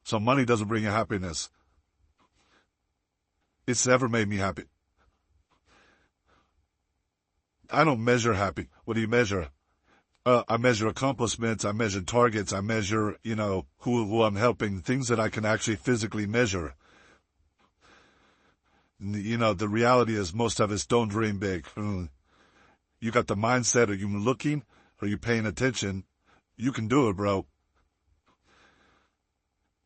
So money doesn't bring you happiness. It's never made me happy. I don't measure happy. What do you measure? I measure accomplishments. I measure targets. I measure, who I'm helping, things that I can actually physically measure. The reality is most of us don't dream big. You got the mindset. Are you looking? Are you paying attention? You can do it, bro.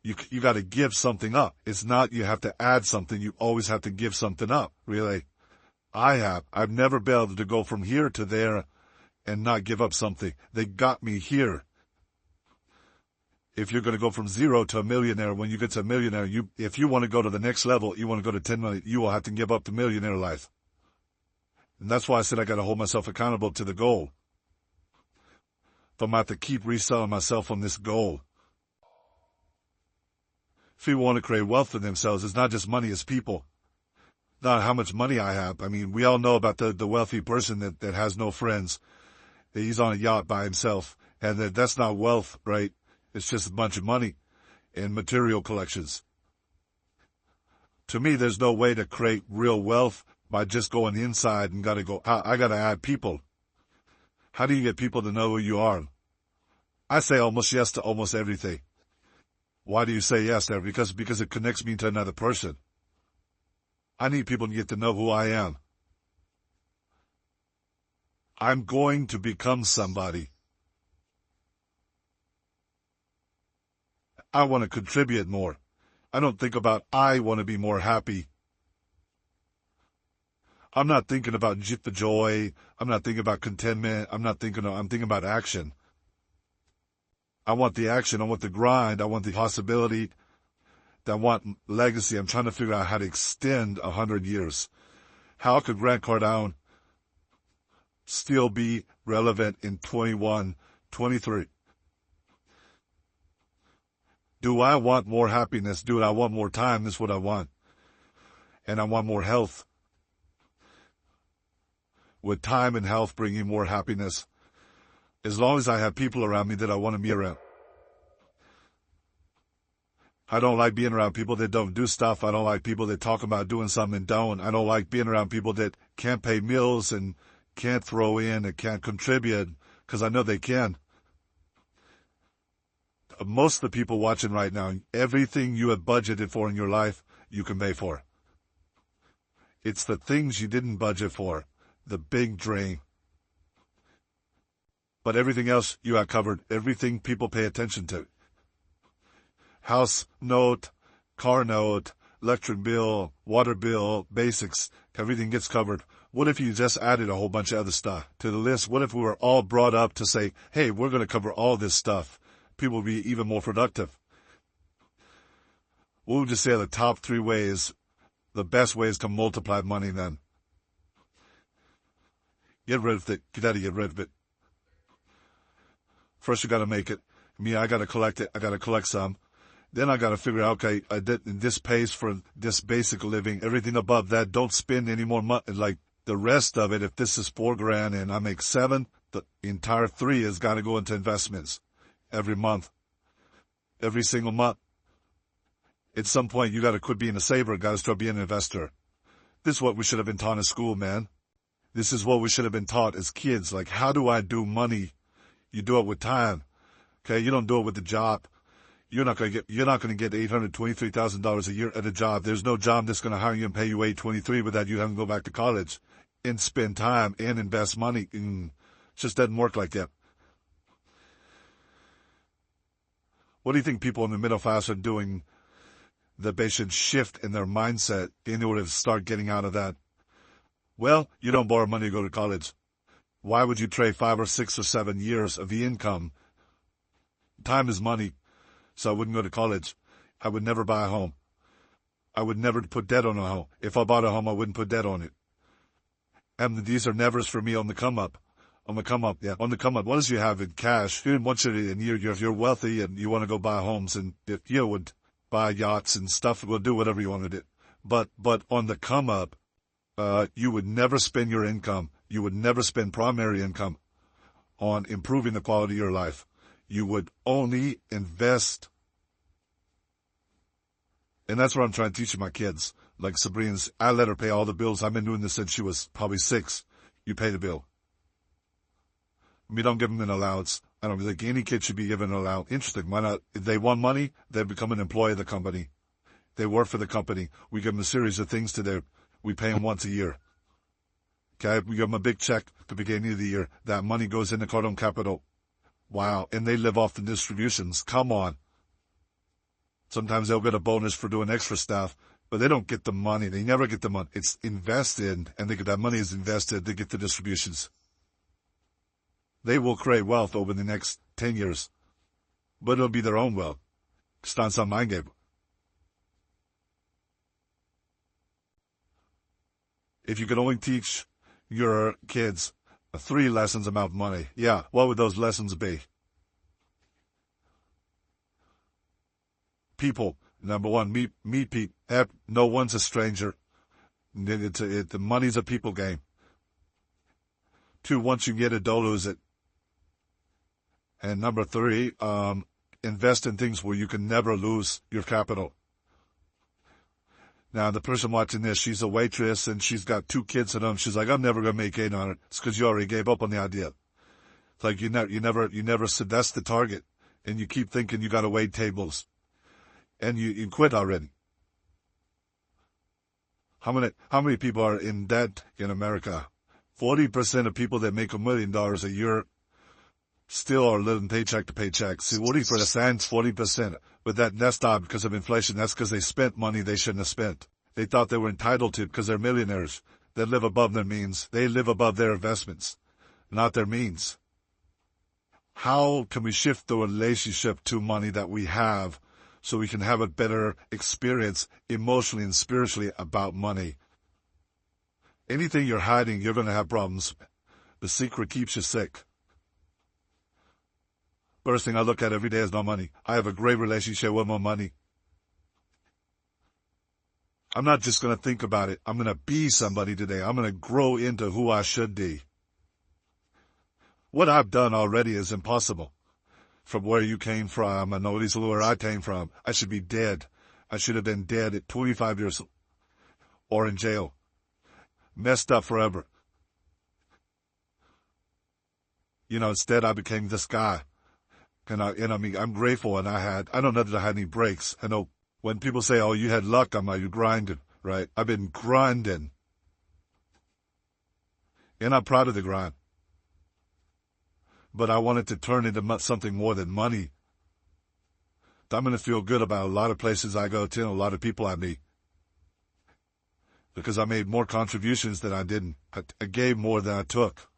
You got to give something up. It's not you have to add something. You always have to give something up, really. I've never been able to go from here to there and not give up something. They got me here. If you're going to go from zero to a millionaire, when you get to a millionaire, if you want to go to the next level, you want to go to 10 million, you will have to give up the millionaire life. And that's why I said I got to hold myself accountable to the goal. If I'm going to have to keep reselling myself on this goal. If people want to create wealth for themselves, it's not just money, it's people. Not how much money I have. I mean, we all know about the wealthy person that has no friends. He's on a yacht by himself. And that's not wealth, right? It's just a bunch of money and material collections. To me, there's no way to create real wealth by just going inside and I got to add people. How do you get people to know who you are? I say almost yes to almost everything. Why do you say yes there? Because it connects me to another person. I need people to get to know who I am. I'm going to become somebody. I want to contribute more. I don't think about I want to be more happy. I'm not thinking about the joy. I'm not thinking about contentment. I'm thinking about action. I want the action. I want the grind. I want the possibility. I want legacy. I'm trying to figure out how to extend 100 years. How could Grant Cardone still be relevant in 21, 23? Do I want more happiness? Do I want more time? That's what I want. And I want more health. With time and health bringing more happiness. As long as I have people around me that I want to be around. I don't like being around people that don't do stuff. I don't like people that talk about doing something and don't. I don't like being around people that can't pay bills and can't throw in and can't contribute, because I know they can. Most of the people watching right now, everything you have budgeted for in your life, you can pay for. It's the things you didn't budget for, the big drain. But everything else you have covered, everything people pay attention to. House note, car note, electric bill, water bill, basics, everything gets covered. What if you just added a whole bunch of other stuff to the list? What if we were all brought up to say, hey, we're going to cover all this stuff? People will be even more productive. We'll just say the top 3 ways, the best ways to multiply money then. Get rid of it. You got to get rid of it. First, you got to make it. I got to collect it. I got to collect some. Then I got to figure out, okay, this pays for this basic living. Everything above that, don't spend any more money. Like the rest of it, if this is $4,000 and I make 7, the entire 3 has got to go into investments every month, every single month. At some point, you got to quit being a saver. Got to start being an investor. This is what we should have been taught in school, man. This is what we should have been taught as kids. Like, how do I do money? You do it with time. Okay, you don't do it with the job. You're not going to get $823,000 a year at a job. There's no job that's going to hire you and pay you $823 without you having to go back to college and spend time and invest money. It just doesn't work like that. What do you think people in the middle class are doing that they should shift in their mindset in order to start getting out of that? Well, you don't borrow money to go to college. Why would you trade 5 or 6 or 7 years of the income? Time is money. So I wouldn't go to college. I would never buy a home. I would never put debt on a home. If I bought a home, I wouldn't put debt on it. And these are nevers for me on the come up. On the come up, yeah. On the come up. Once you have in cash, once you're wealthy and you want to go buy homes and you would buy yachts and stuff, we'll do whatever you want to do. But on the come up, you would never spend your income. You would never spend primary income on improving the quality of your life. You would only invest And that's what I'm trying to teach my kids. Like Sabrina's, I let her pay all the bills. I've been doing this since she was probably 6. You pay the bill. We don't give them an allowance. I don't think any kid should be given an allowance. Interesting. Why not? If they want money, they become an employee of the company. They work for the company. We give them a series of things to do. We pay them once a year. Okay? We give them a big check at the beginning of the year. That money goes into Cardone Capital. Wow. And they live off the distributions. Come on. Sometimes they'll get a bonus for doing extra stuff, but they don't get the money. They never get the money. It's invested, and they get that money is invested. They get the distributions. They will create wealth over the next 10 years, but it'll be their own wealth. It's not some mind game. If you could only teach your kids 3 lessons about money, yeah, what would those lessons be? People. Number 1, meet people. No one's a stranger. The money's a people game. 2, once you get it, don't lose it. And number 3, invest in things where you can never lose your capital. Now, the person watching this, she's a waitress and she's got 2 kids at home. She's like, I'm never going to make $800. on it. It's because you already gave up on the idea. It's like you never said that's the target. And you keep thinking you got to wait tables. And you quit already. How many people are in debt in America? 40% of people that make $1 million a year still are living paycheck to paycheck. See, 40%. But that's not because of inflation. That's because they spent money they shouldn't have spent. They thought they were entitled to because they're millionaires. They live above their means. They live above their investments, not their means. How can we shift the relationship to money that we have so we can have a better experience emotionally and spiritually about money? Anything you're hiding, you're going to have problems. The secret keeps you sick. First thing I look at every day is my money. I have a great relationship with my money. I'm not just going to think about it. I'm going to be somebody today. I'm going to grow into who I should be. What I've done already is impossible. From where you came from, I know this is where I came from. I should be dead. I should have been dead at 25 years old. Or in jail. Messed up forever. Instead I became this guy. I'm grateful, and I don't know that I had any breaks. I know when people say, oh, you had luck, I'm like, you grinded, right? I've been grinding. And I'm proud of the grind. But I wanted to turn into something more than money. I'm going to feel good about a lot of places I go to and a lot of people I meet. Because I made more contributions than I didn't. I gave more than I took.